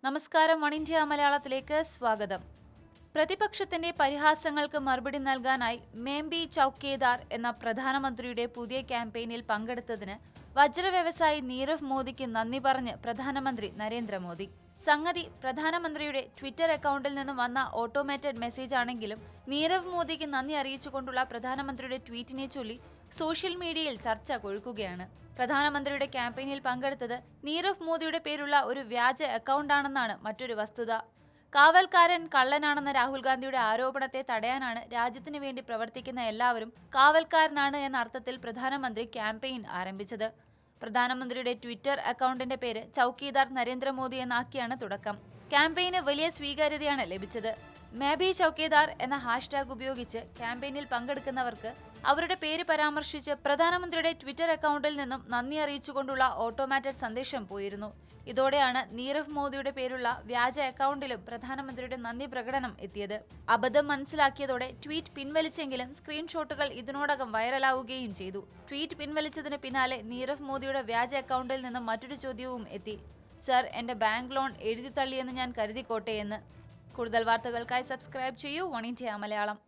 നമസ്കാരം, one India മലയാളത്തിലേക്ക് സ്വാഗതം. പ്രതിപക്ഷത്തിന്റെ പരിഹാസങ്ങൾക്ക് മറുപടി നൽകാനായി മേംബി ചൌക്കേദാർ എന്ന പ്രധാനമന്ത്രിയുടെ പുതിയ ക്യാമ്പയിനിൽ പങ്കെടുത്തതിന് വജ്ര വ്യവസായി നീരവ് മോദിക്ക് നന്ദി പറഞ്ഞ് പ്രധാനമന്ത്രി നരേന്ദ്രമോദി. സംഗതി പ്രധാനമന്ത്രിയുടെ ട്വിറ്റർ അക്കൗണ്ടിൽ നിന്നും വന്ന ഓട്ടോമേറ്റഡ് മെസ്സേജ് ആണെങ്കിലും നീരവ് മോദിക്ക് നന്ദി അറിയിച്ചുകൊണ്ടുള്ള പ്രധാനമന്ത്രിയുടെ ട്വീറ്റിനെ ചൊല്ലി സോഷ്യൽ മീഡിയയിൽ ചർച്ച കൊഴുക്കുകയാണ്. പ്രധാനമന്ത്രിയുടെ ക്യാമ്പയിനിൽ പങ്കെടുത്തത് നീരവ് മോദിയുടെ പേരുള്ള ഒരു വ്യാജ അക്കൗണ്ടാണെന്നാണ് മറ്റൊരു വസ്തുത. കാവൽക്കാരൻ കള്ളനാണെന്ന രാഹുൽ ഗാന്ധിയുടെ ആരോപണത്തെ തടയാനാണ് രാജ്യത്തിന് വേണ്ടി പ്രവർത്തിക്കുന്ന എല്ലാവരും കാവൽക്കാരനാണ് എന്ന അർത്ഥത്തിൽ പ്രധാനമന്ത്രി ക്യാമ്പയിൻ ആരംഭിച്ചത്. പ്രധാനമന്ത്രിയുടെ ട്വിറ്റർ അക്കൗണ്ടിന്റെ പേര് ചൌക്കീദാർ നരേന്ദ്രമോദി എന്നാക്കിയാണ് തുടക്കം. ക്യാമ്പയിന് വലിയ സ്വീകാര്യതയാണ് ലഭിച്ചത്. മേബി ചൌക്കേദാർ എന്ന ഹാഷ്ടാഗ് ഉപയോഗിച്ച് ക്യാമ്പയിനിൽ പങ്കെടുക്കുന്നവർക്ക് അവരുടെ പേര് പരാമർശിച്ച് പ്രധാനമന്ത്രിയുടെ ട്വിറ്റർ അക്കൗണ്ടിൽ നിന്നും നന്ദി അറിയിച്ചുകൊണ്ടുള്ള ഓട്ടോമാറ്റഡ് സന്ദേശം പോയിരുന്നു. ഇതോടെയാണ് നീരവ് മോദിയുടെ പേരുള്ള വ്യാജ അക്കൗണ്ടിലും പ്രധാനമന്ത്രിയുടെ നന്ദി പ്രകടനം എത്തിയത്. അബദ്ധം മനസ്സിലാക്കിയതോടെ ട്വീറ്റ് പിൻവലിച്ചെങ്കിലും സ്ക്രീൻഷോട്ടുകൾ ഇതിനോടകം വൈറലാവുകയും ചെയ്തു. ട്വീറ്റ് പിൻവലിച്ചതിന് പിന്നാലെ നീരവ് മോദിയുടെ വ്യാജ അക്കൗണ്ടിൽ നിന്നും മറ്റൊരു ചോദ്യവും എത്തി. സർ, എന്റെ ബാങ്ക് ലോൺ എഴുതി തള്ളിയെന്ന് ഞാൻ കരുതിക്കോട്ടെ എന്ന്. കൂടുതൽ വാർത്തകൾക്കായി സബ്സ്ക്രൈബ് ചെയ്യൂ വൺ ഇന്ത്യ മലയാളം.